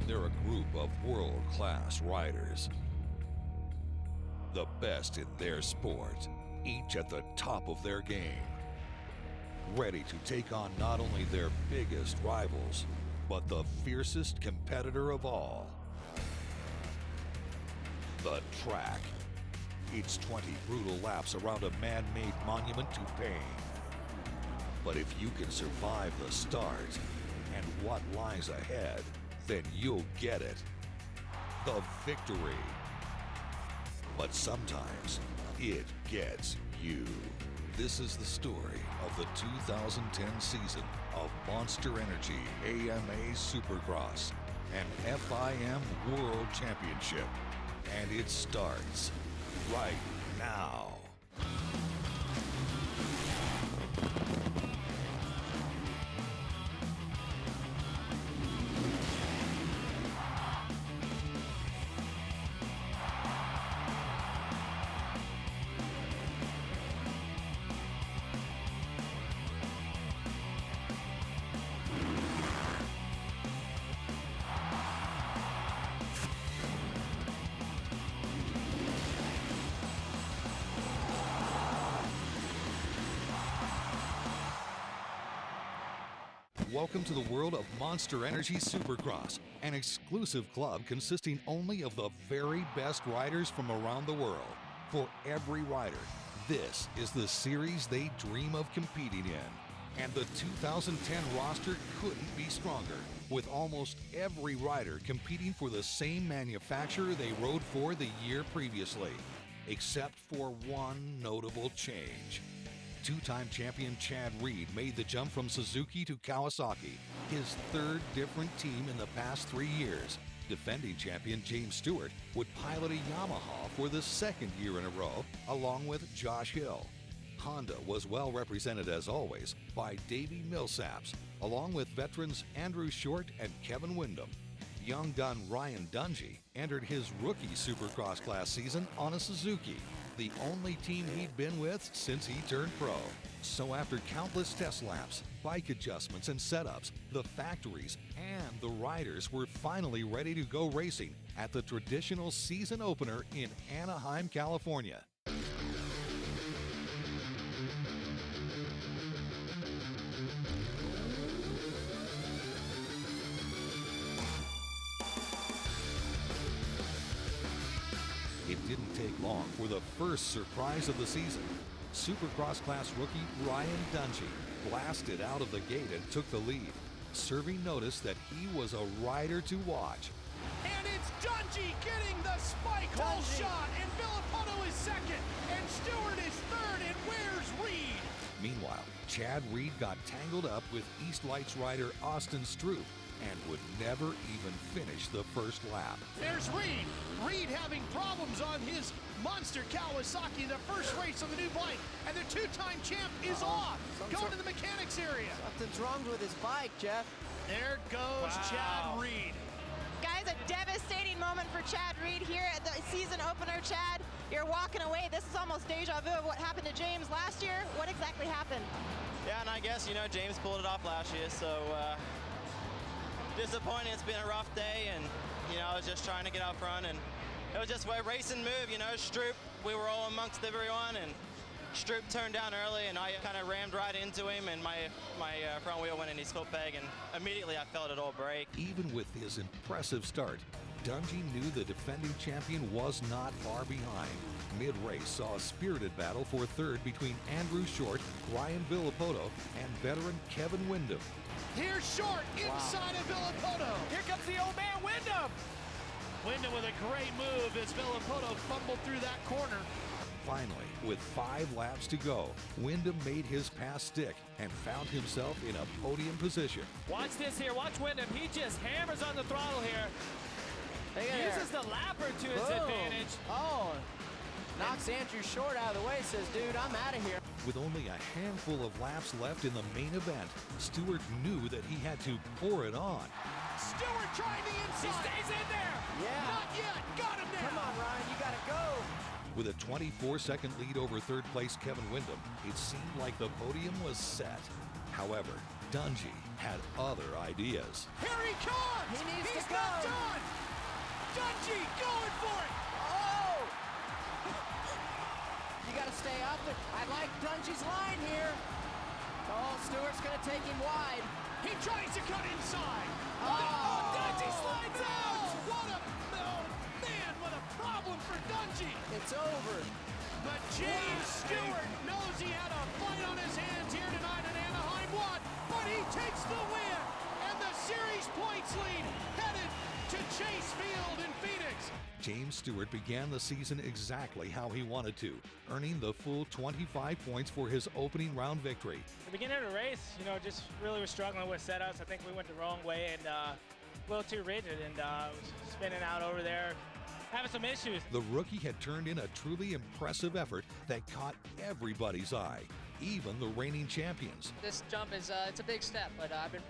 They're a group of world-class riders. The best in their sport, each at the top of their game. Ready to take on not only their biggest rivals, but the fiercest competitor of all. The track. It's 20 brutal laps around a man-made monument to pain. But if you can survive the start and what lies ahead, then you'll get it. The victory. But sometimes it gets you. This is the story of the 2010 season of Monster Energy AMA Supercross and FIM World Championship. And it starts right now. Welcome to the world of Monster Energy Supercross, an exclusive club consisting only of the very best riders from around the world. For every rider, this is the series they dream of competing in. And the 2010 roster couldn't be stronger, with almost every rider competing for the same manufacturer they rode for the year previously, except for one notable change. Two-time champion Chad Reed made the jump from Suzuki to Kawasaki, his third different team in the past 3 years. Defending champion James Stewart would pilot a Yamaha for the second year in a row, along with Josh Hill. Honda was well represented as always by Davey Millsaps, along with veterans Andrew Short and Kevin Windham. Young gun Ryan Dungey entered his rookie Supercross class season on a Suzuki, the only team he'd been with since he turned pro. So after countless test laps, bike adjustments and setups, the factories and the riders were finally ready to go racing at the traditional season opener in Anaheim, California. It didn't take long for the first surprise of the season. Supercross class rookie Ryan Dungey blasted out of the gate and took the lead, serving notice that he was a rider to watch. And it's Dungey getting the spike hole shot, and Villopoto is second, and Stewart is third, and where's Reed? Meanwhile, Chad Reed got tangled up with East Lights rider Austin Stroop and would never even finish the first lap. There's Reed. Reed having problems on his monster Kawasaki in the first race on the new bike, and the two-time champ is off, going to the mechanics area. Something's wrong with his bike, Jeff. There goes Chad Reed. Guys, a devastating moment for Chad Reed here at the season opener. Chad, you're walking away. This is almost deja vu of what happened to James last year. What exactly happened? Yeah, and I guess, James pulled it off last year, so disappointing. It's been a rough day, and, I was just trying to get out front, and it was just a racing move, Stroop, we were all amongst everyone, and Stroop turned down early, and I kind of rammed right into him, and my front wheel went in his foot peg, and immediately I felt it all break. Even with his impressive start, Dungey knew the defending champion was not far behind. Mid-race saw a spirited battle for third between Andrew Short, Ryan Villopoto, and veteran Kevin Windham. Here's Short inside of Villopoto. Here comes the old man, Windham. Windham with a great move as Villopoto fumbled through that corner. Finally, with 5 laps to go, Windham made his pass stick and found himself in a podium position. Watch this here. Watch Windham. He just hammers on the throttle here. Uses the lapper to his advantage. Oh, knocks Andrew Short out of the way, says, dude, I'm out of here. With only a handful of laps left in the main event, Stewart knew that he had to pour it on. Stewart trying the inside. He stays in there. Yeah. Not yet. Got him now. Come on, Ryan, you gotta go. With a 24-second lead over third place Kevin Windham, it seemed like the podium was set. However, Dungey had other ideas. Here he comes! He needs He's to go. not done! Dungey going for it! Oh! You got to stay up. I like Dungey's line here. Oh, Stewart's going to take him wide. He tries to cut inside. Oh, Dungey slides out! What a problem for Dungey! It's over. But James Stewart knows he had a fight on his hands here tonight in Anaheim 1, but he takes the win, and the series points lead headed to Chase Field in Phoenix. James Stewart began the season exactly how he wanted to, earning the full 25 points for his opening round victory. The beginning of the race, just really was struggling with setups. I think we went the wrong way and a little too rigid and was spinning out over there, having some issues. The rookie had turned in a truly impressive effort that caught everybody's eye, even the reigning champions. This jump is it's a big step, but I've been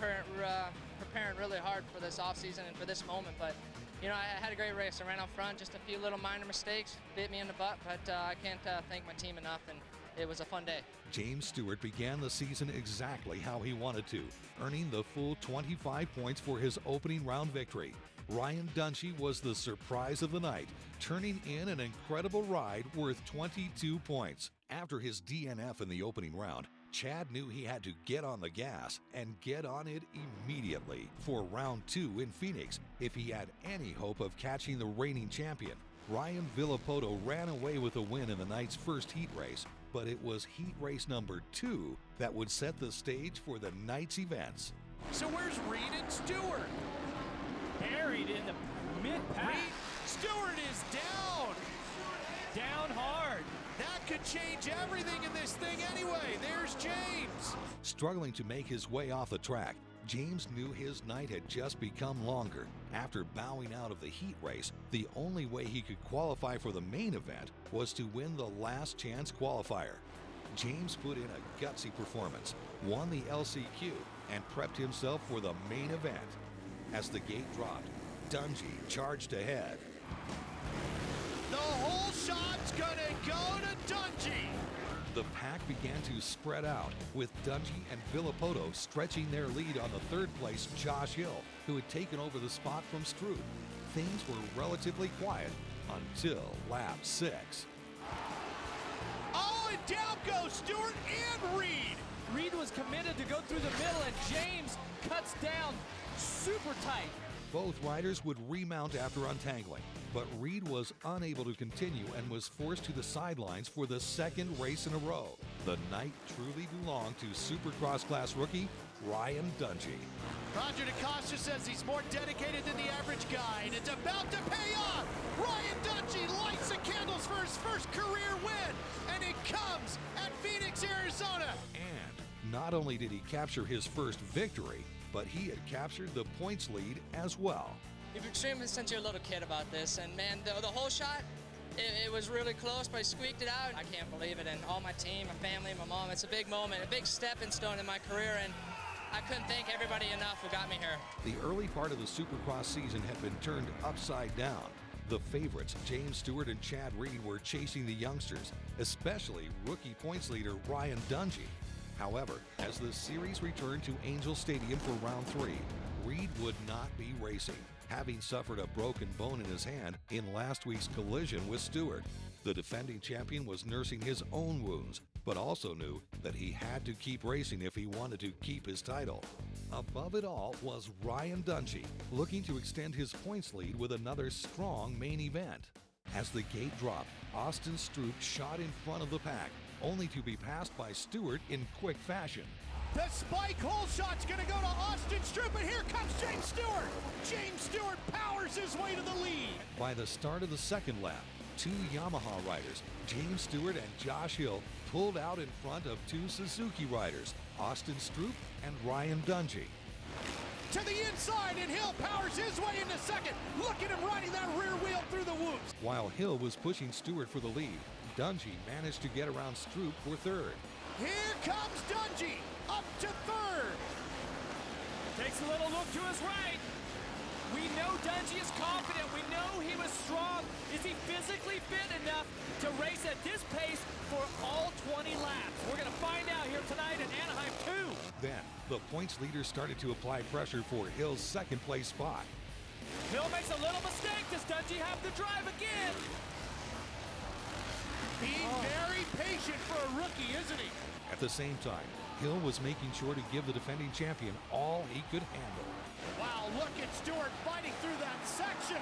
preparing really hard for this offseason and for this moment. But I had a great race. I ran out front, just a few little minor mistakes bit me in the butt, but I can't thank my team enough, and it was a fun day. James Stewart began the season exactly how he wanted to, earning the full 25 points for his opening round victory. Ryan Dungey was the surprise of the night, turning in an incredible ride worth 22 points. After his DNF in the opening round, Chad knew he had to get on the gas and get on it immediately for round 2 in Phoenix if he had any hope of catching the reigning champion. Ryan Villopoto ran away with a win in the night's first heat race, but it was heat race number 2 that would set the stage for the night's events. So where's Reed and Stewart? Buried in the mid-pack. Stewart is down. Down hard. That could change everything in this thing anyway. There's James. Struggling to make his way off the track, James knew his night had just become longer. After bowing out of the heat race, the only way he could qualify for the main event was to win the last chance qualifier. James put in a gutsy performance, won the LCQ, and prepped himself for the main event. As the gate dropped, Dungey charged ahead. The whole shot's gonna go to Dungey. The pack began to spread out, with Dungey and Villopoto stretching their lead on the third place Josh Hill, who had taken over the spot from Stroop. Things were relatively quiet until lap 6. Oh, and down goes Stewart and Reed. Reed was committed to go through the middle, and James cuts down super tight. Both riders would remount after untangling, but Reed was unable to continue and was forced to the sidelines for the second race in a row. The night truly belonged to Supercross class rookie Ryan Dungey. Roger DeCosta says he's more dedicated than the average guy, and it's about to pay off. Ryan Dungey lights the candles for his first career win, and it comes at Phoenix, Arizona. And not only did he capture his first victory, but he had captured the points lead as well. You've been extremely since you're a little kid about this, and man, the whole shot, it was really close, but I squeaked it out. I can't believe it, and all my team, my family, my mom, it's a big moment, a big stepping stone in my career, and I couldn't thank everybody enough who got me here. The early part of the Supercross season had been turned upside down. The favorites, James Stewart and Chad Reed, were chasing the youngsters, especially rookie points leader Ryan Dungey. However, as the series returned to Angel Stadium for round 3, Reed would not be racing, having suffered a broken bone in his hand in last week's collision with Stewart. The defending champion was nursing his own wounds, but also knew that he had to keep racing if he wanted to keep his title. Above it all was Ryan Dungey, looking to extend his points lead with another strong main event. As the gate dropped, Austin Stroop shot in front of the pack, only to be passed by Stewart in quick fashion. The spike hole shot's gonna go to Austin Stroop, and here comes James Stewart. James Stewart powers his way to the lead. By the start of the second lap, 2 Yamaha riders, James Stewart and Josh Hill, pulled out in front of 2 Suzuki riders, Austin Stroop and Ryan Dungey. To the inside, and Hill powers his way into second. Look at him riding that rear wheel through the whoops. While Hill was pushing Stewart for the lead, Dungey managed to get around Stroop for third. Here comes Dungey, up to third. Takes a little look to his right. We know know Dungey is confident. We know he was strong. Is he physically fit enough to race at this pace for all 20 laps? We're going to find out here tonight at Anaheim 2. Then, the points leader started to apply pressure for Hill's second place spot. Hill makes a little mistake. Does Dungey have the drive again? Being very patient for a rookie, isn't he? At the same time, Hill was making sure to give the defending champion all he could handle. Wow, look at Stewart fighting through that section.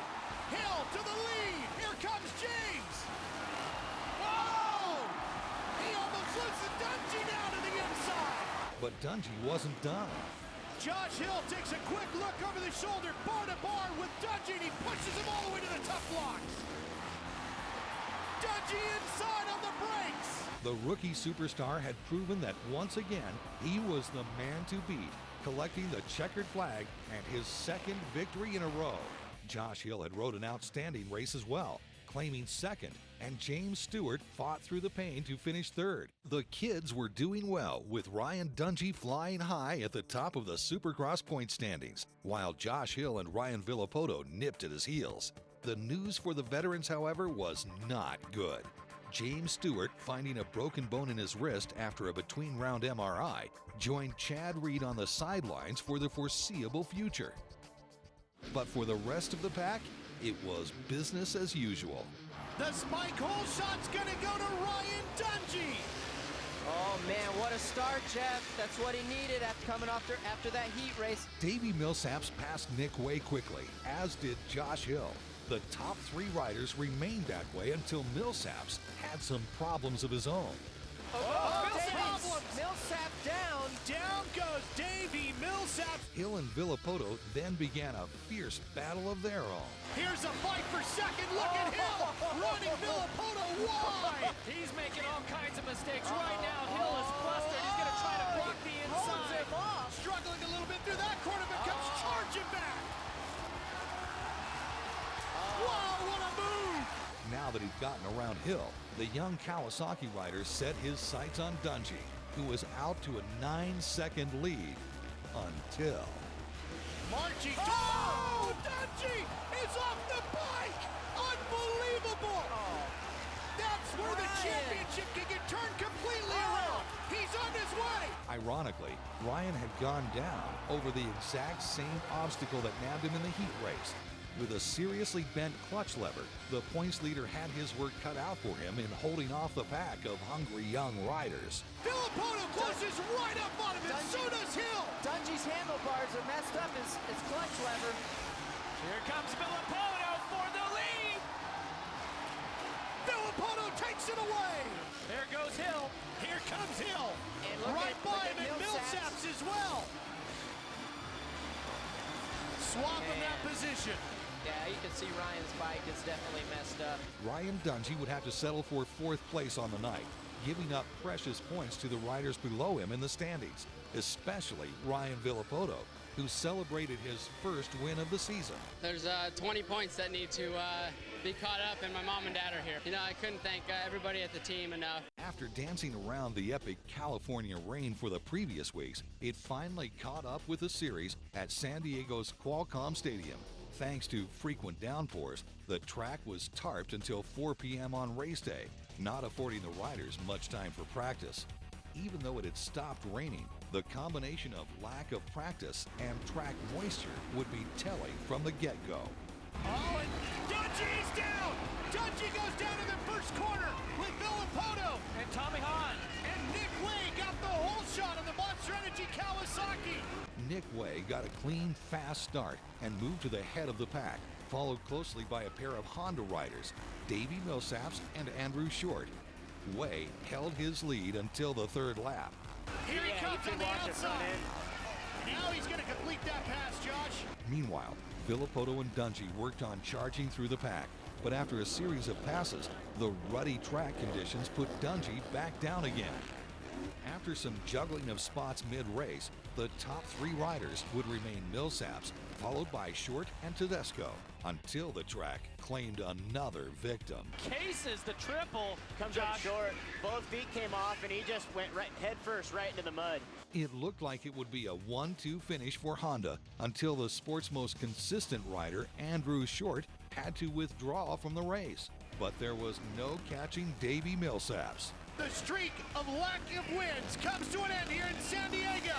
Hill to the lead. Here comes James. Whoa! He almost loses Dungey down to the inside. But Dungey wasn't done. Josh Hill takes a quick look over the shoulder, bar to bar with Dungey, and he pushes him all the way to the tough blocks. Dungey inside on the brakes. The rookie superstar had proven that once again he was the man to beat, collecting the checkered flag and his second victory in a row. Josh Hill had rode an outstanding race as well, claiming second, and James Stewart fought through the pain to finish third. The kids were doing well, with Ryan Dungey flying high at the top of the Supercross point standings, while Josh Hill and Ryan Villopoto nipped at his heels. The news for the veterans, however, was not good. James Stewart, finding a broken bone in his wrist after a between-round MRI, joined Chad Reed on the sidelines for the foreseeable future. But for the rest of the pack, it was business as usual. The spike hole shot's gonna go to Ryan Dungey. Oh man, what a start, Jeff. That's what he needed after that heat race. Davey Millsaps passed Nick Wey quickly, as did Josh Hill. The top three riders remained that way until Millsaps had some problems of his own. Millsap down. Down goes Davey Millsap. Hill and Villopoto then began a fierce battle of their own. Here's a fight for second. Look at Hill running Villopoto wide. He's making all kinds of mistakes right now. Hill is flustered. He's going to try to block the Holds inside. him off. Struggling a little bit through that corner, but comes charging back. Wow, what a move! Now that he'd gotten around Hill, the young Kawasaki rider set his sights on Dungey, who was out to a 9-second lead until... Marching. Oh, Dungey is off the bike! Unbelievable! That's where the championship can get turned completely around. He's on his way. Ironically, Ryan had gone down over the exact same obstacle that nabbed him in the heat race. With a seriously bent clutch lever, the points leader had his work cut out for him in holding off the pack of hungry young riders. Villopoto closes right up on him, and so does Hill. Dungey's handlebars are messed up, his clutch lever. Here comes Villopoto for the lead. Villopoto takes it away. There goes Hill. Here comes Hill. And Right by him, and Millsaps. Millsaps as well. Swapping that position. Yeah, you can see Ryan's bike is definitely messed up. Ryan Dungey would have to settle for fourth place on the night, giving up precious points to the riders below him in the standings, especially Ryan Villopoto, who celebrated his first win of the season. There's 20 points that need to be caught up, and my mom and dad are here. You know, I couldn't thank everybody at the team enough. After dancing around the epic California rain for the previous weeks, it finally caught up with the series at San Diego's Qualcomm Stadium. Thanks to frequent downpours, the track was tarped until 4 p.m. on race day, not affording the riders much time for practice. Even though it had stopped raining, the combination of lack of practice and track moisture would be telling from the get-go. Oh, and Dungey's down! Dungey goes down in the first corner with Villopoto. And Tommy Hahn. And Nick Wey got the whole shot on the Monster Energy Kawasaki. Nick Wey got a clean, fast start and moved to the head of the pack, followed closely by a pair of Honda riders, Davey Millsaps and Andrew Short. Wey held his lead until the third lap. Here he comes on the outside. Now he's going to complete that pass, Josh. Meanwhile, Villopoto and Dungey worked on charging through the pack, but after a series of passes, the ruddy track conditions put Dungey back down again. After After some juggling of spots mid-race, the top 3 riders would remain Millsaps, followed by Short and Tedesco, until the track claimed another victim. Cases the triple. Comes up short. Both feet came off, and he just went right head first right into the mud. It looked like it would be a 1-2 finish for Honda until the sport's most consistent rider, Andrew Short, had to withdraw from the race. But there was no catching Davey Millsaps. The streak of lack of wins comes to an end here in San Diego.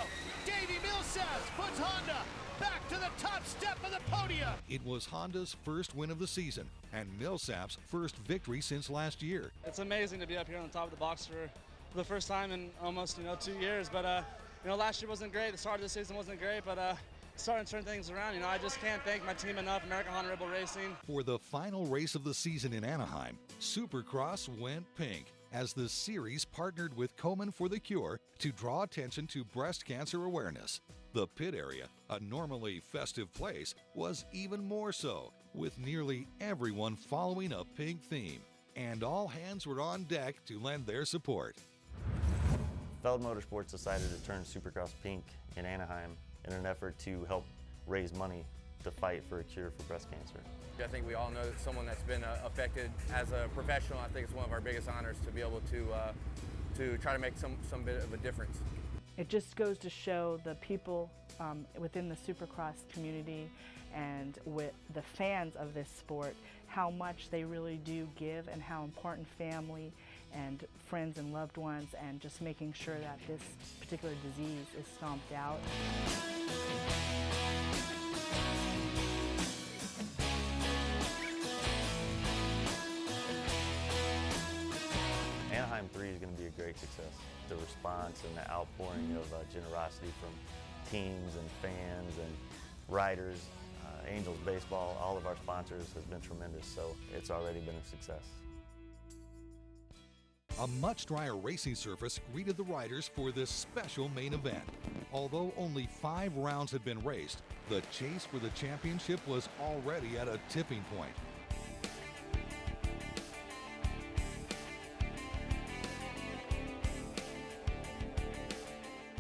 Davey Millsaps puts Honda back to the top step of the podium. It was Honda's first win of the season and Millsaps' first victory since last year. It's amazing to be up here on the top of the box for the first time in almost 2 years. But last year wasn't great. The start of the season wasn't great, but starting to turn things around. I just can't thank my team enough, American Honda Rebel Racing. For the final race of the season in Anaheim, Supercross went pink as the series partnered with Komen for the Cure to draw attention to breast cancer awareness. The pit area, a normally festive place, was even more so, with nearly everyone following a pink theme. And all hands were on deck to lend their support. Feld Motorsports decided to turn Supercross pink in Anaheim in an effort to help raise money to fight for a cure for breast cancer. I think we all know that someone that's been affected as a professional. I think it's one of our biggest honors to be able to try to make some bit of a difference. It just goes to show the people within the Supercross community and with the fans of this sport how much they really do give and how important family and friends and loved ones and just making sure that this particular disease is stomped out. Anaheim 3 is going to be a great success. The response and the outpouring of generosity from teams and fans and riders, Angels Baseball, all of our sponsors has been tremendous, so it's already been a success. A much drier racing surface greeted the riders for this special main event. Although only 5 rounds had been raced, the chase for the championship was already at a tipping point.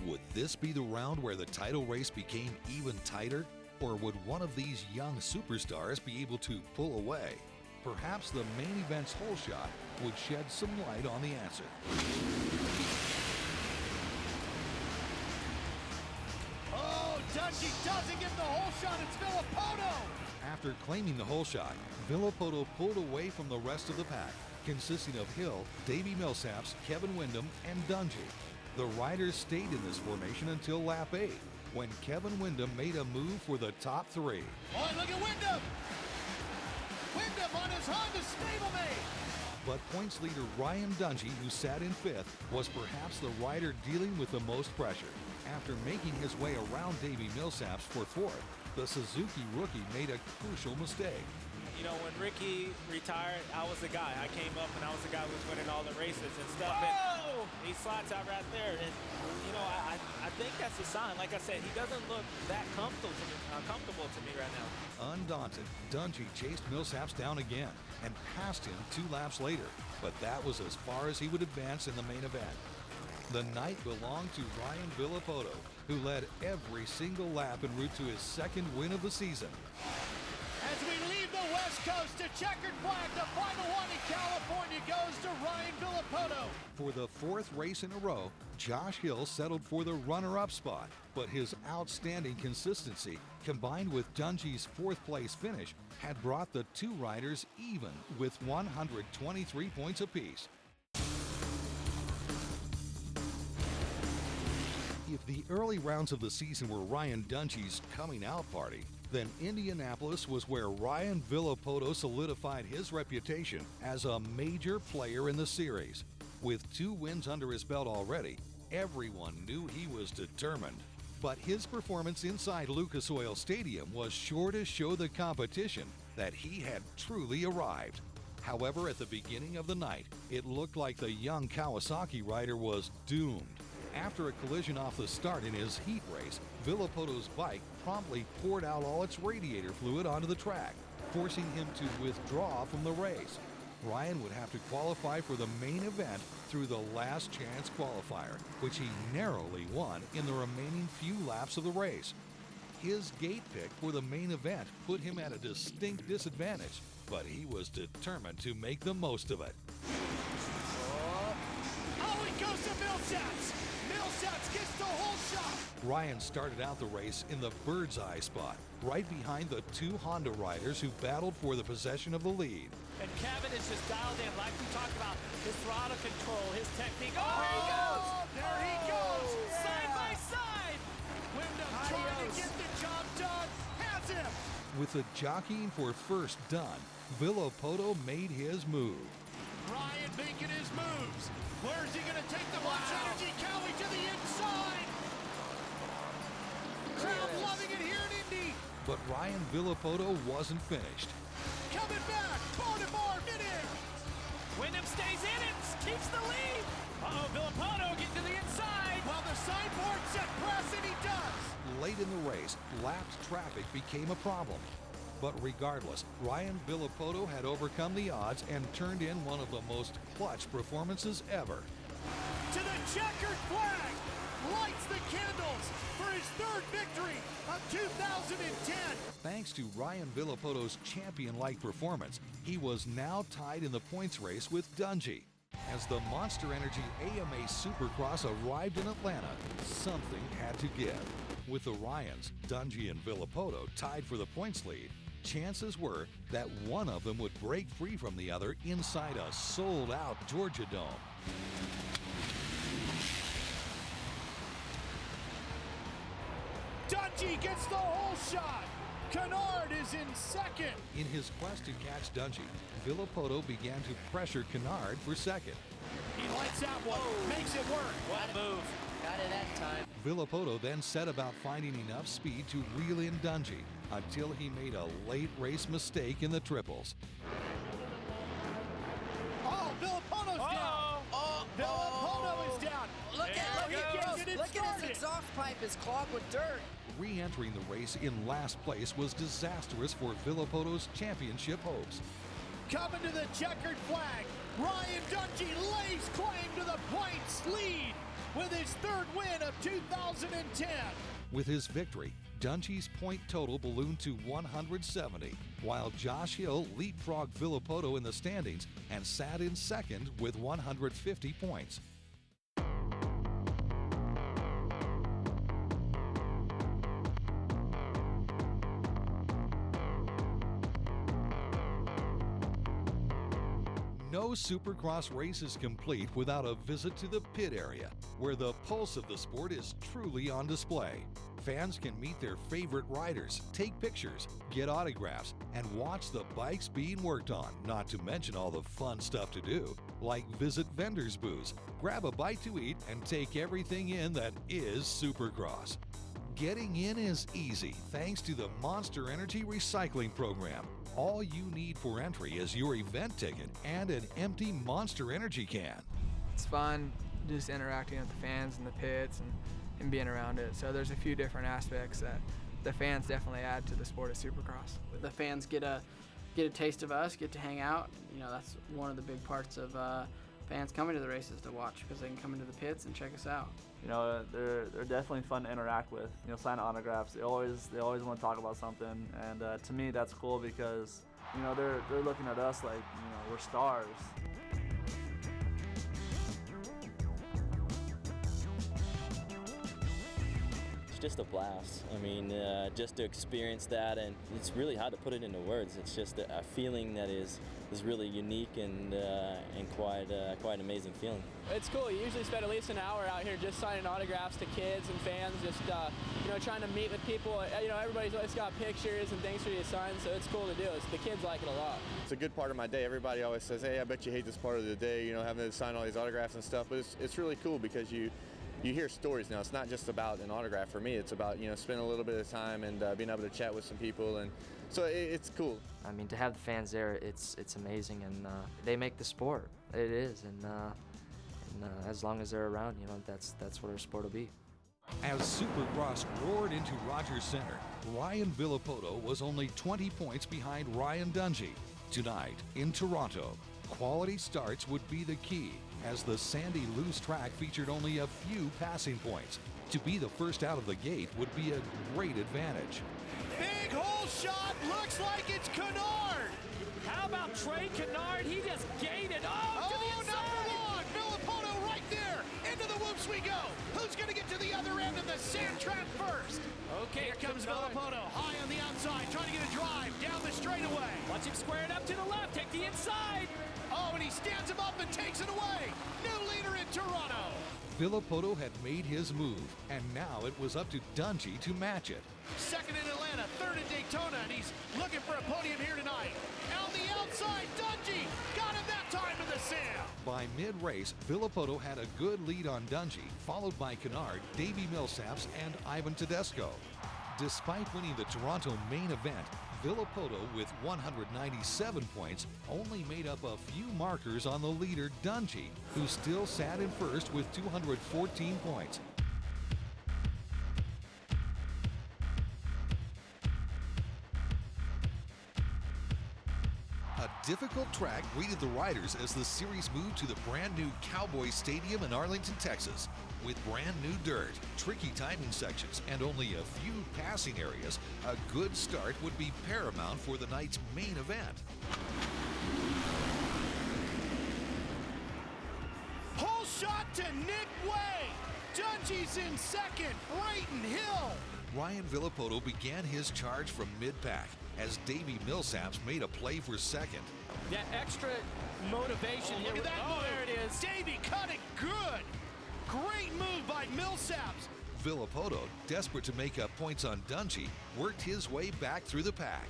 Would this be the round where the title race became even tighter? Or would one of these young superstars be able to pull away? Perhaps the main event's hole shot would shed some light on the answer. Oh, Dungey doesn't get the hole shot. It's Villopoto. After claiming the hole shot, Villopoto pulled away from the rest of the pack, consisting of Hill, Davey Millsaps, Kevin Windham, and Dungey. The riders stayed in this formation until lap 8, when Kevin Windham made a move for the top 3. Oh, look at Windham! Windham on his Honda stablemate! But points leader Ryan Dungey, who sat in 5th, was perhaps the rider dealing with the most pressure. After making his way around Davey Millsaps for 4th, the Suzuki rookie made a crucial mistake. When Ricky retired, I was the guy. I came up and I was the guy who was winning all the races and stuff. Whoa! And he slots out right there. And, I think that's a sign. Like I said, he doesn't look that comfortable to me right now. Undaunted, Dungey chased Millsaps down again and passed him 2 laps later. But that was as far as he would advance in the main event. The night belonged to Ryan Villopoto, who led every single lap en route to his 2nd win of the season. As we leave the West Coast to checkered flag, the final one in California goes to Ryan Villopoto. For the 4th race in a row, Josh Hill settled for the runner-up spot, but his outstanding consistency, combined with Dungey's 4th place finish, had brought the 2 riders even with 123 points apiece. If the early rounds of the season were Ryan Dungey's coming out party, then Indianapolis was where Ryan Villopoto solidified his reputation as a major player in the series. With 2 wins under his belt already, everyone knew he was determined. But his performance inside Lucas Oil Stadium was sure to show the competition that he had truly arrived. However, at the beginning of the night, it looked like the young Kawasaki rider was doomed. After a collision off the start in his heat race, Villopoto's bike promptly poured out all its radiator fluid onto the track, forcing him to withdraw from the race. Ryan would have to qualify for the main event through the last chance qualifier, which he narrowly won in the remaining few laps of the race. His gate pick for the main event put him at a distinct disadvantage, but he was determined to make the most of it. Oh, he goes to Millsats. Millsats gets the whole shot. Ryan started out the race in the bird's eye spot, right behind the two Honda riders who battled for the possession of the lead. And Kevin is just dialed in, like we talked about, his throttle control, his technique. Oh, there he goes! There he goes! Side by side! Wyndham trying to get the job done. Has him! With the jockeying for first done, Villopoto made his move. Ryan making his moves. Where's he going to take the Monster Energy Cowie to the inside? Crowd loving it here in Indy. But Ryan Villopoto wasn't finished. Coming back, Baltimore midair. Wyndham stays in it, keeps the lead. Uh-oh, Villopoto getting to the inside. While the sideboard set press, and he does. Late in the race, lapped traffic became a problem. But regardless, Ryan Villopoto had overcome the odds and turned in one of the most clutch performances ever. To the checkered flag, lights the candles for his third victory of 2010. Thanks to Ryan Villopoto's champion-like performance, he was now tied in the points race with Dungey. As the Monster Energy AMA Supercross arrived in Atlanta, something had to give. With the Ryans, Dungey and Villopoto tied for the points lead, chances were that one of them would break free from the other inside a sold-out Georgia Dome. Dungey gets the whole shot. Kennard is in second. In his quest to catch Dungey, Villopoto began to pressure Kennard for second. He lights that one, makes it work. What move. Got it that time. Villopoto then set about finding enough speed to reel in Dungey until he made a late race mistake in the triples. Oh, Villopoto's down. Villopoto is down. Look at Look his exhaust pipe is clogged with dirt. Re-entering the race in last place was disastrous for Villopoto's championship hopes. Coming to the checkered flag, Ryan Dungey lays claim to the points lead with his third win of 2010. With his victory, Dungey's point total ballooned to 170, while Josh Hill leapfrogged Villopoto in the standings and sat in second with 150 points. No Supercross race is complete without a visit to the pit area, where the pulse of the sport is truly on display. Fans can meet their favorite riders, take pictures, get autographs, and watch the bikes being worked on, not to mention all the fun stuff to do, like visit vendors' booths, grab a bite to eat, and take everything in that is Supercross. Getting in is easy thanks to the Monster Energy Recycling Program. All you need for entry is your event ticket and an empty Monster Energy can. It's fun just interacting with the fans in the pits and being around it. So there's a few different aspects that the fans definitely add to the sport of Supercross. The fans get a taste of us, get to hang out. You know, that's one of the big parts of fans coming to the races to watch, because they can come into the pits and check us out. You know, they're definitely fun to interact with. You know, sign autographs. They always want to talk about something, and to me that's cool because, you know, they're looking at us like, you know, we're stars. It's just a blast. I mean, just to experience that, and it's really hard to put it into words. It's just a feeling that is really unique and quite an amazing feeling. It's cool. You usually spend at least an hour out here just signing autographs to kids and fans, just you know, trying to meet with people. You know, everybody's always got pictures and things for you to sign, so it's cool to do. The kids like it a lot. It's a good part of my day. Everybody always says, "Hey, I bet you hate this part of the day," you know, having to sign all these autographs and stuff. But it's really cool because you hear stories now. It's not just about an autograph for me. It's about, you know, spending a little bit of time and being able to chat with some people, and so it's cool. I mean, to have the fans there, it's amazing, and they make the sport. It is, and as long as they're around, you know, that's what our sport will be. As Supercross roared into Rogers Center, Ryan Villopoto was only 20 points behind Ryan Dungey. Tonight in Toronto, Quality starts would be the key, as the sandy loose track featured only a few passing points. To be the first out of the gate would be a great advantage. Big hole shot, looks like it's Kennard. How about Trey Kennard? He just gated. Oh, to the inside. Number one, Villapoto right there. Into the whoops we go. Who's going to get to the other end of the sand trap first? Okay, here comes Villapoto, high on the outside, trying to get a drive down the straightaway. Watch him square it up to the left, take the inside. Oh, and he stands him up and takes it away. New leader in Toronto. Villapoto had made his move, and now it was up to Dungey to match it. Second in Atlanta, third in Daytona, and he's looking for a podium here tonight. On the outside, Dungey got him that time in the sand. By mid-race, Villapoto had a good lead on Dungey, followed by Kennard, Davey Millsaps, and Ivan Tedesco. Despite winning the Toronto main event, Villapoto, with 197 points, only made up a few markers on the leader, Dungey, who still sat in first with 214 points. A difficult track greeted the riders as the series moved to the brand new Cowboy Stadium in Arlington, Texas. With brand new dirt, tricky timing sections, and only a few passing areas, a good start would be paramount for the night's main event. Pole shot to Nick Way. Dungey's in second. Brayton Hill. Ryan Villapoto began his charge from mid-pack as Davey Millsaps made a play for second. That extra motivation here. Look at that move. There it is. Davey cut it good. Great move by Millsaps. Villapoto, desperate to make up points on Dungey, worked his way back through the pack.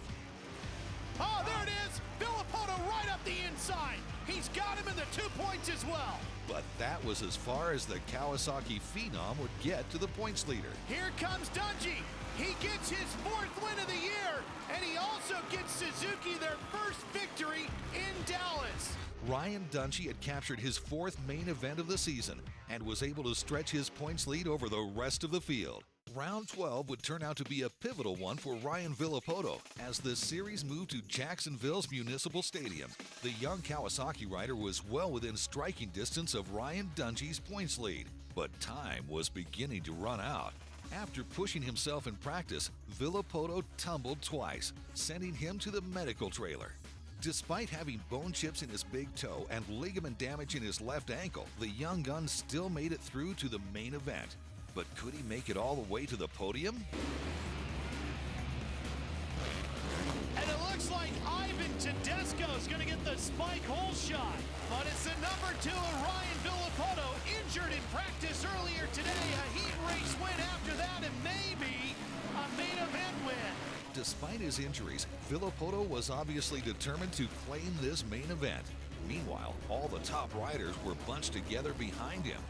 Oh, there it is. Villapoto right up the inside. He's got him in the 2 points as well. But that was as far as the Kawasaki Phenom would get to the points leader. Here comes Dungey. He gets his 4th win of the year, and he also gets Suzuki their first victory in Dallas. Ryan Dungey had captured his 4th main event of the season and was able to stretch his points lead over the rest of the field. Round 12 would turn out to be a pivotal one for Ryan Villapoto as the series moved to Jacksonville's Municipal Stadium. The young Kawasaki rider was well within striking distance of Ryan Dungey's points lead, but time was beginning to run out. After pushing himself in practice, Villapoto tumbled twice, sending him to the medical trailer. Despite having bone chips in his big toe and ligament damage in his left ankle, the young gun still made it through to the main event. But could he make it all the way to the podium? And it looks like Ivan Tedesco is going to get the spike hole shot. But it's the number 2 of Ryan Villapoto, injured in practice earlier today. A heat race win after that, and maybe a main event win. Despite his injuries, Villapoto was obviously determined to claim this main event. Meanwhile, all the top riders were bunched together behind him.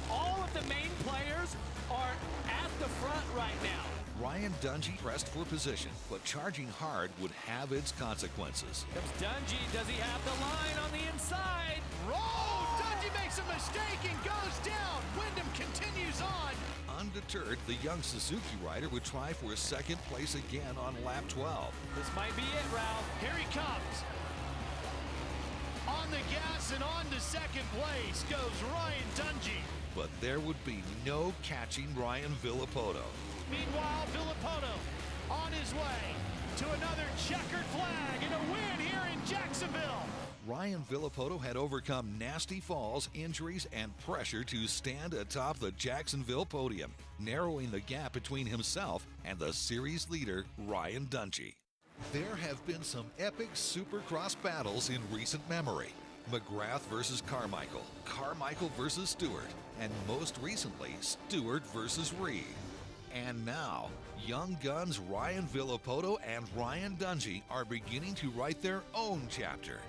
All of the main players are at the front right now. Ryan Dungey pressed for position, but charging hard would have its consequences. Comes Dungey. Does he have the line on the inside? Oh, Dungey makes a mistake and goes down. Wyndham continues on. Undeterred, the young Suzuki rider would try for a second place again on lap 12. This might be it, Ralph. Here he comes. On the gas and on to second place goes Ryan Dungey. But there would be no catching Ryan Villapoto. Meanwhile, Villapoto on his way to another checkered flag and a win here in Jacksonville. Ryan Villapoto had overcome nasty falls, injuries, and pressure to stand atop the Jacksonville podium, narrowing the gap between himself and the series leader, Ryan Dungey. There have been some epic Supercross battles in recent memory. McGrath versus Carmichael, Carmichael versus Stewart, and most recently, Stewart versus Reed. And now, young guns Ryan Villapoto and Ryan Dungey are beginning to write their own chapter.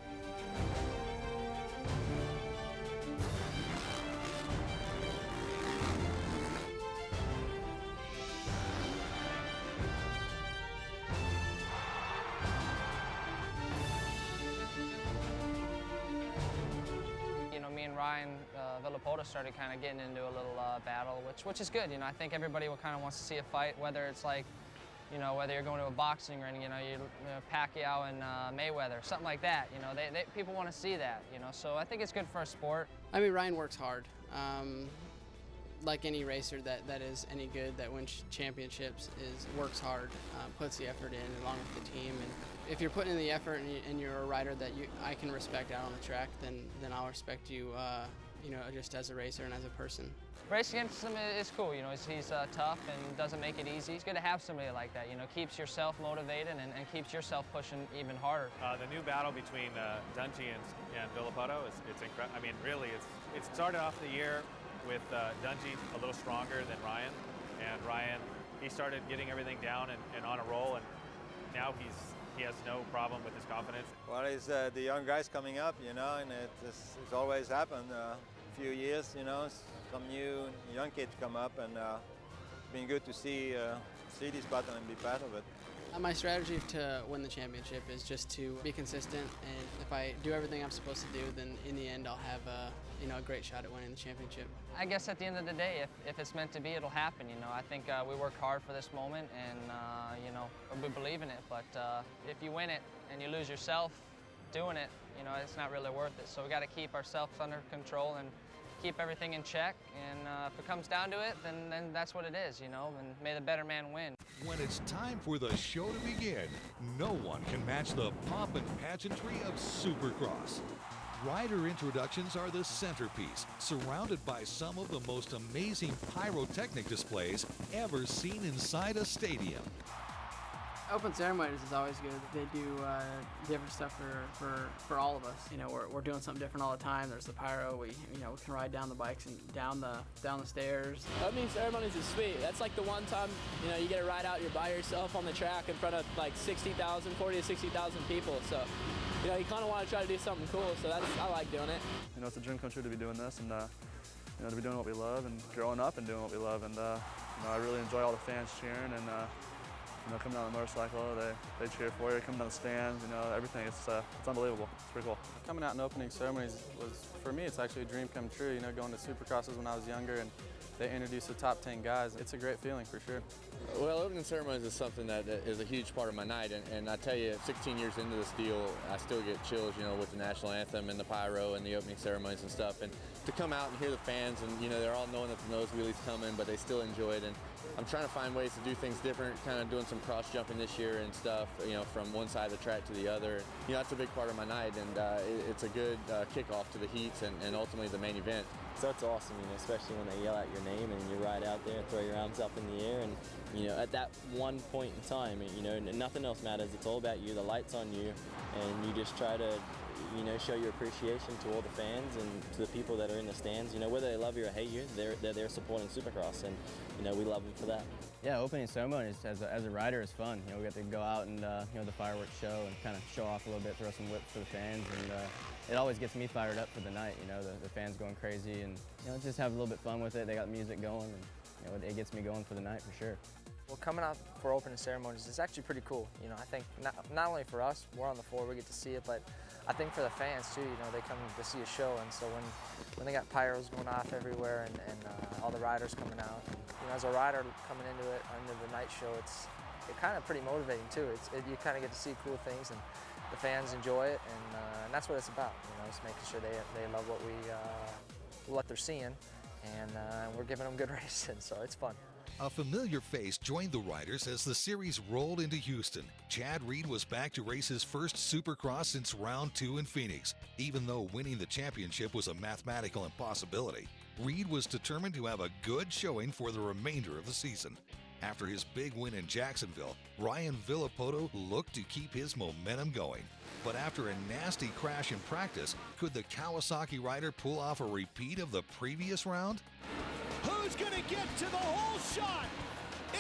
Me and Ryan Villapoto started kind of getting into a little battle, which is good. I think everybody kind of wants to see a fight, whether it's like You know, whether you're going to a boxing ring, you know, Pacquiao and Mayweather, something like that. You know, people want to see that. You know, so I think it's good for a sport. I mean, Ryan works hard. Like any racer that is any good, that wins championships, works hard, puts the effort in along with the team. And if you're putting in the effort and you're a rider that I can respect out on the track, then I'll respect you, you know, just as a racer and as a person. Racing against him is cool. You know, he's tough and doesn't make it easy. It's good to have somebody like that. You know, keeps yourself motivated and keeps yourself pushing even harder. The new battle between Dungey and Villopoto it's incredible. I mean, really, it started off the year with Dungey a little stronger than Ryan, and Ryan, he started getting everything down and on a roll, and now he has no problem with his confidence. Well, it's the young guys coming up, you know, and it's always happened. A few years, you know, some new young kids come up, and it's been good to see this battle and be part of it. My strategy to win the championship is just to be consistent, and if I do everything I'm supposed to do, then in the end I'll have a great shot at winning the championship. I guess at the end of the day, if it's meant to be, it'll happen. You know, I think we worked hard for this moment, and you know, we believe in it. But if you win it and you lose yourself doing it, you know, it's not really worth it. So we got to keep ourselves under control and keep everything in check, and if it comes down to it, then that's what it is, you know, and may the better man win. When it's time for the show to begin, no one can match the pomp and pageantry of Supercross. Rider introductions are the centerpiece, surrounded by some of the most amazing pyrotechnic displays ever seen inside a stadium. Open ceremonies is always good. They do different stuff for all of us. You know, we're doing something different all the time. There's the pyro. We can ride down the bikes and down the stairs. Opening ceremonies is sweet. That's like the one time, you know, you get to ride out, you're by yourself on the track in front of like 40 to 60,000 people. So, you know, you kind of want to try to do something cool. So I like doing it. You know, it's a dream come true to be doing this, and you know, to be doing what we love and growing up and doing what we love. And you know, I really enjoy all the fans cheering and. You know, coming down the motorcycle, they cheer for you, coming down the stands, you know, everything. It's unbelievable. It's pretty cool. Coming out and opening ceremonies for me, it's actually a dream come true. You know, going to Supercrosses when I was younger, and they introduced the top 10 guys. It's a great feeling for sure. Well, opening ceremonies is something that is a huge part of my night, and I tell you, 16 years into this deal, I still get chills, you know, with the national anthem and the pyro and the opening ceremonies and stuff. And to come out and hear the fans, and you know, they're all knowing that the nose wheelie's coming, but they still enjoy it. And I'm trying to find ways to do things different, kind of doing some cross jumping this year and stuff, you know, from one side of the track to the other. You know, that's a big part of my night, and it's a good kickoff to the heats and ultimately the main event. So it's awesome, you know, especially when they yell out your name and you ride out there and throw your arms up in the air, and you know, at that one point in time, you know, nothing else matters. It's all about you. The light's on you, and you just try to, you know, show your appreciation to all the fans and to the people that are in the stands. You know, whether they love you or hate you, they're there supporting Supercross, and you know, we love them for that. Yeah, opening ceremonies as a rider is fun. You know, we get to go out and you know, the fireworks show and kind of show off a little bit, throw some whips for the fans, and it always gets me fired up for the night. You know, the fans going crazy, and you know, just have a little bit fun with it. They got music going, and you know, it gets me going for the night for sure. Well, coming out for opening ceremonies is actually pretty cool. You know, I think not only for us, we're on the floor, we get to see it, but I think for the fans too. You know, they come to see a show, and so when they got pyros going off everywhere and all the riders coming out, and, you know, as a rider coming into the night show, it's kind of pretty motivating too. You kind of get to see cool things, and the fans enjoy it, and that's what it's about. You know, just making sure they love what they're seeing, and we're giving them good racing, so it's fun. A familiar face joined the riders as the series rolled into Houston. Chad Reed was back to race his first Supercross since round 2 in Phoenix. Even though winning the championship was a mathematical impossibility, Reed was determined to have a good showing for the remainder of the season. After his big win in Jacksonville, Ryan Villopoto looked to keep his momentum going. But after a nasty crash in practice, could the Kawasaki rider pull off a repeat of the previous round? Who's going to get to the whole shot?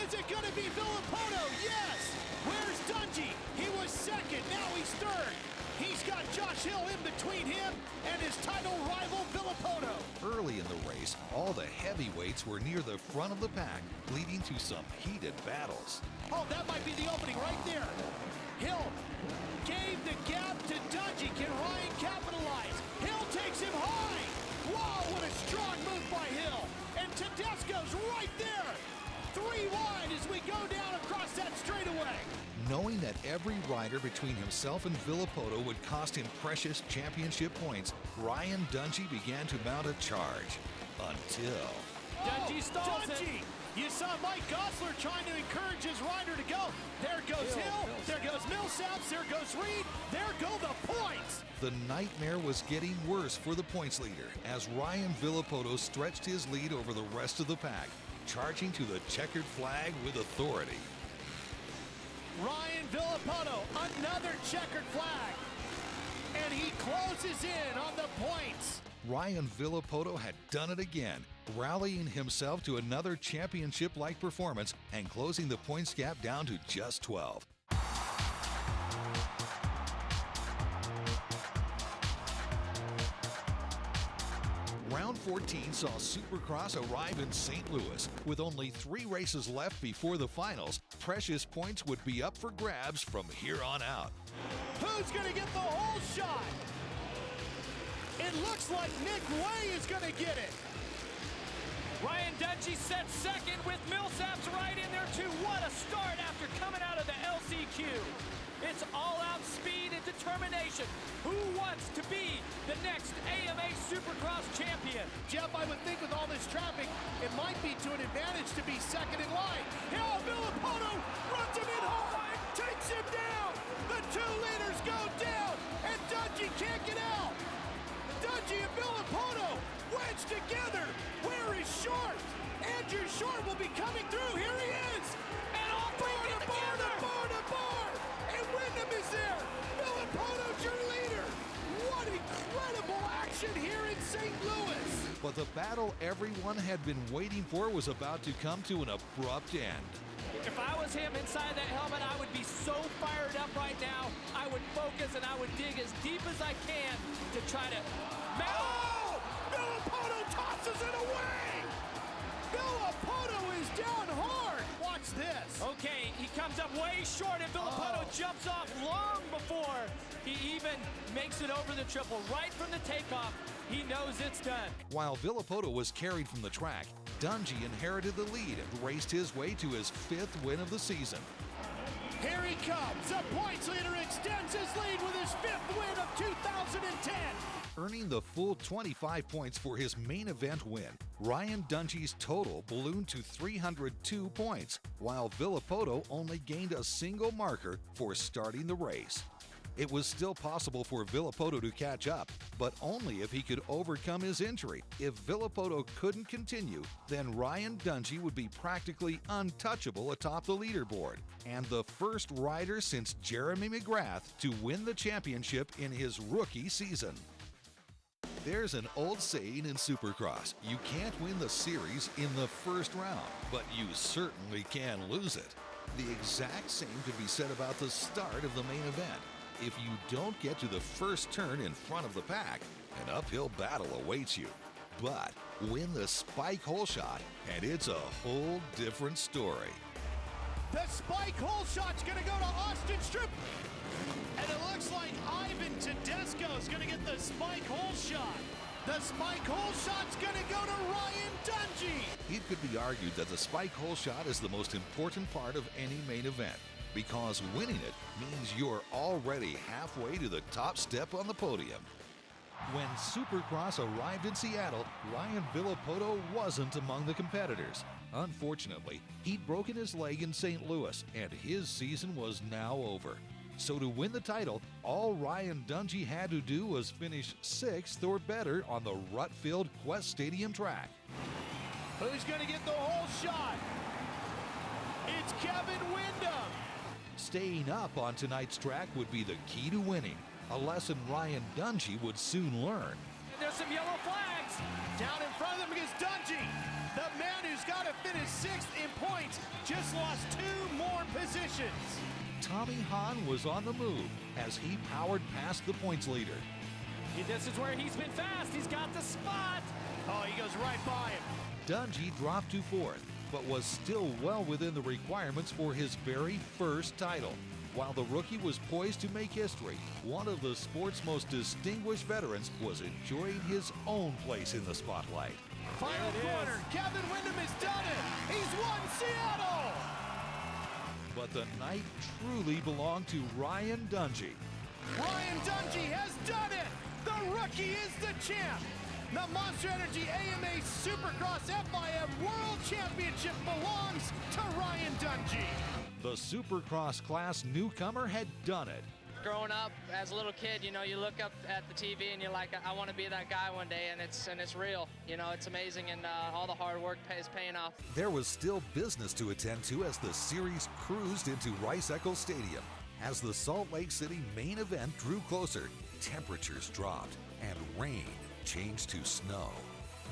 Is it going to be Villopoto? Yes! Where's Dungey? He was second, now he's third. He's got Josh Hill in between him and his title rival, Villopoto. Early in the race, all the heavyweights were near the front of the pack, leading to some heated battles. Oh, that might be the opening right there. Hill gave the gap to Dungey. Can Ryan capitalize? Hill takes him high. Wow, what a strong move by Hill. And Tedesco's right there. 3 wide as we go down across that straight Knowing that every rider between himself and Villopoto would cost him precious championship points, Ryan Dungey began to mount a charge. Until... Dungey stalls it. You saw Mike Gosler trying to encourage his rider to go. There goes Hill. There goes Millsaps. There goes Reed. There go the points. The nightmare was getting worse for the points leader as Ryan Villopoto stretched his lead over the rest of the pack, charging to the checkered flag with authority. Ryan Villopoto, another checkered flag. And he closes in on the points. Ryan Villopoto had done it again, rallying himself to another championship-like performance and closing the points gap down to just 12. Round 14 saw Supercross arrive in St. Louis. With only 3 races left before the finals, precious points would be up for grabs from here on out. Who's going to get the whole shot? It looks like Nick Way is going to get it. Ryan Dungey set second with Millsaps right in there too. What a start after coming out of the LCQ. It's all-out speed and determination. Who wants to be the next AMA Supercross champion? Jeff, I would think with all this traffic, it might be to an advantage to be second in line. Here, Villopoto runs him in hard, takes him down. The 2 leaders go down, and Dungey can't get out. Dungey and Villopoto wedged together. Where is Short? Andrew Short will be coming through. Here he is. And all 3 get together. Bar to bar. And Wyndham is there. Villopoto's your leader. What incredible action here in St. Louis. But the battle everyone had been waiting for was about to come to an abrupt end. If I was him inside that helmet, I would be so fired up right now. I would focus and I would dig as deep as I can to try to... Oh! Villopoto tosses it away! Villopoto is down hard! Watch this! Okay, he comes up way short and Villopoto jumps off long before he even makes it over the triple. Right from the takeoff, he knows it's done. While Villopoto was carried from the track, Dungey inherited the lead and raced his way to his 5th win of the season. Here he comes. The points leader extends his lead with his 5th win of 2010. Earning the full 25 points for his main event win, Ryan Dungey's total ballooned to 302 points, while Villopoto only gained a single marker for starting the race. It was still possible for Villopoto to catch up, but only if he could overcome his injury. If Villopoto couldn't continue, then Ryan Dungey would be practically untouchable atop the leaderboard, and the first rider since Jeremy McGrath to win the championship in his rookie season. There's an old saying in Supercross, you can't win the series in the first round, but you certainly can lose it. The exact same could be said about the start of the main event. If you don't get to the first turn in front of the pack, an uphill battle awaits you. But win the spike hole shot, and it's a whole different story. The spike hole shot's going to go to Austin Strip. And it looks like Ivan Tedesco is going to get the spike hole shot. The spike hole shot's going to go to Ryan Dungey. It could be argued that the spike hole shot is the most important part of any main event, because winning it means you're already halfway to the top step on the podium. When Supercross arrived in Seattle, Ryan Villopoto wasn't among the competitors. Unfortunately, he'd broken his leg in St. Louis, and his season was now over. So to win the title, all Ryan Dungey had to do was finish 6th or better on the rut-filled Qwest Stadium track. Who's going to get the whole shot? It's Kevin Wyndham. Staying up on tonight's track would be the key to winning, a lesson Ryan Dungey would soon learn. And there's some yellow flags. Down in front of him is Dungey. The man who's got to finish 6th in points just lost 2 more positions. Tommy Hahn was on the move as he powered past the points leader. This is where he's been fast. He's got the spot. Oh, he goes right by him. Dungey dropped to 4th, but was still well within the requirements for his very first title. While the rookie was poised to make history, one of the sport's most distinguished veterans was enjoying his own place in the spotlight. Final corner, Kevin Wyndham has done it. He's won Seattle. but the night truly belonged to Ryan Dungey. Ryan Dungey has done it! The rookie is the champ! The Monster Energy AMA Supercross FIM World Championship belongs to Ryan Dungey. The Supercross class newcomer had done it. Growing up as a little kid, you know, you look up at the TV and you're like, I want to be that guy one day, and it's real. You know, it's amazing, and all the hard work is paying off. There was still business to attend to as the series cruised into Rice-Eccles Stadium. As the Salt Lake City main event drew closer, temperatures dropped and rain changed to snow.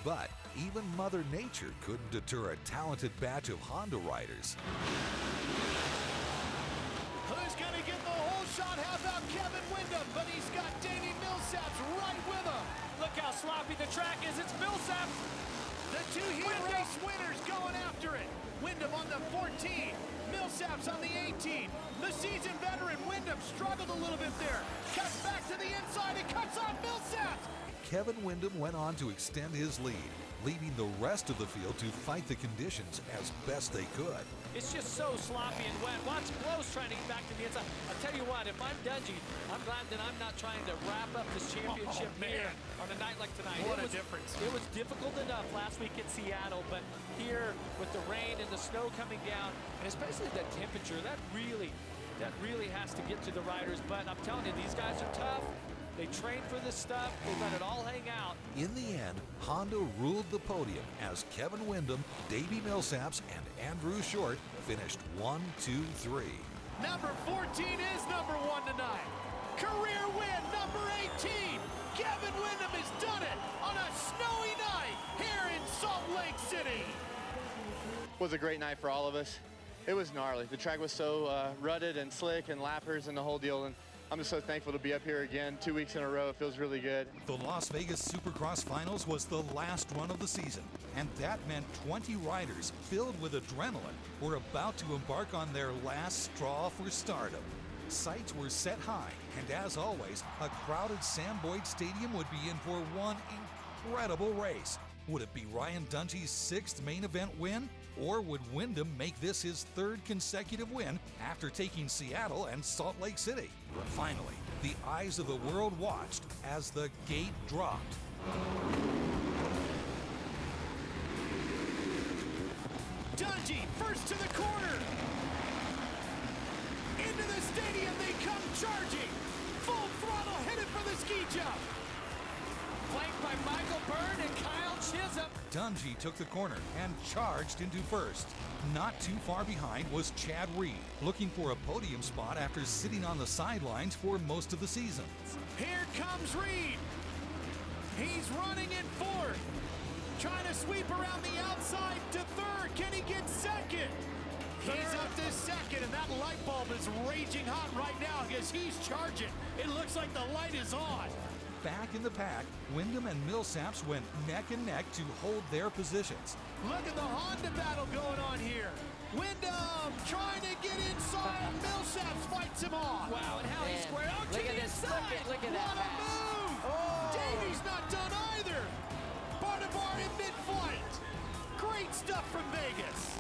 But even Mother Nature couldn't deter a talented batch of Honda riders. Who's going to get the whole shot? How about Kevin Windham? But he's got Davey Millsaps right with him. Look how sloppy the track is. It's Millsaps. The two heat race winners going after it. Windham on the 14, Millsaps on the 18. The seasoned veteran Windham struggled a little bit there. Cuts back to the inside and cuts off Millsaps. Kevin Windham went on to extend his lead, leaving the rest of the field to fight the conditions as best they could. It's just so sloppy and wet. Watch Blows trying to get back to the inside. I'll tell you what, if I'm Dungey, I'm glad that I'm not trying to wrap up this championship here on a night like tonight. What a difference. It was difficult enough last week in Seattle, but here with the rain and the snow coming down, and especially the temperature, that really has to get to the riders. But I'm telling you, these guys are tough. They train for this stuff. They let it all hang out. In the end, Honda ruled the podium as Kevin Windham, Davey Millsaps, and Andrew Short finished 1, 2, 3. Number 14 is number 1 tonight. Career win, number 18. Kevin Windham has done it on a snowy night here in Salt Lake City. It was a great night for all of us. It was gnarly. The track was so rutted and slick and lappers and the whole deal. And I'm just so thankful to be up here again 2 weeks in a row. It feels really good. The Las Vegas Supercross Finals was the last run of the season, and that meant 20 riders filled with adrenaline were about to embark on their last straw for stardom. Sights were set high, and as always, a crowded Sam Boyd Stadium would be in for one incredible race. Would it be Ryan Dungey's 6th main event win? Or would Windham make this his 3rd consecutive win after taking Seattle and Salt Lake City? Finally, the eyes of the world watched as the gate dropped. Dungey first to the corner. Into the stadium they come charging. Full throttle headed for the ski jump. Flanked by Michael Byrne and Kyle Chisholm. Dungey took the corner and charged into first. Not too far behind was Chad Reed, looking for a podium spot after sitting on the sidelines for most of the season. Here comes Reed. He's running in 4th. Trying to sweep around the outside to 3rd. Can he get 2nd? He's up to 2nd, and that light bulb is raging hot right now because he's charging. It looks like the light is on. Back in the pack, Windham and Millsaps went neck and neck to hold their positions. Look at the Honda battle going on here. Windham trying to get inside. Millsaps fights him off. Wow, and how he squared out to Look the at this. inside. Look at that What a pass. move. Oh. Davey's not done either. Barnabar in mid-flight. Great stuff from Vegas.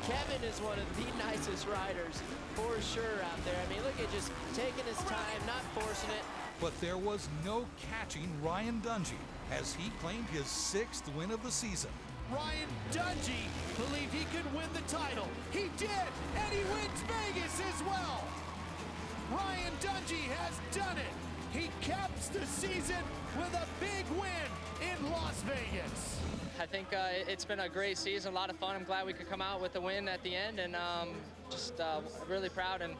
Kevin is one of the nicest riders for sure out there. I mean, look at just taking his time, not forcing it. But there was no catching Ryan Dungey as he claimed his 6th win of the season. Ryan Dungey believed he could win the title. He did, and he wins Vegas as well. Ryan Dungey has done it. He caps the season with a big win in Las Vegas. I think it's been a great season, a lot of fun. I'm glad we could come out with a win at the end, and just really proud and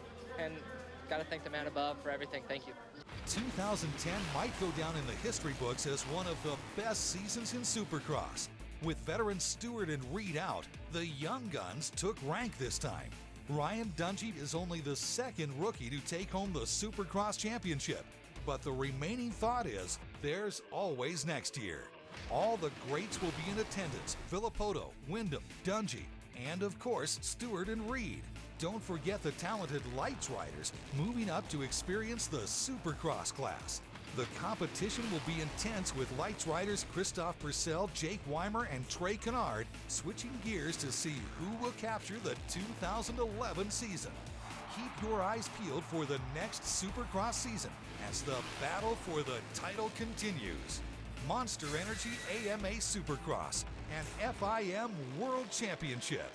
got to thank the man above for everything. Thank you. 2010 might go down in the history books as one of the best seasons in Supercross. With veterans Stewart and Reed out, the young guns took rank this time. Ryan Dungey is only the 2nd rookie to take home the Supercross championship. But the remaining thought is, there's always next year. All the greats will be in attendance: Villopoto, Windham, Dungey, and of course, Stewart and Reed. Don't forget the talented lights riders moving up to experience the Supercross class. The competition will be intense with lights riders Christoph Purcell, Jake Weimer, and Trey Kennard switching gears to see who will capture the 2011 season. keep your eyes peeled for the next Supercross season as the battle for the title continues. Monster Energy AMA Supercross and FIM World Championship.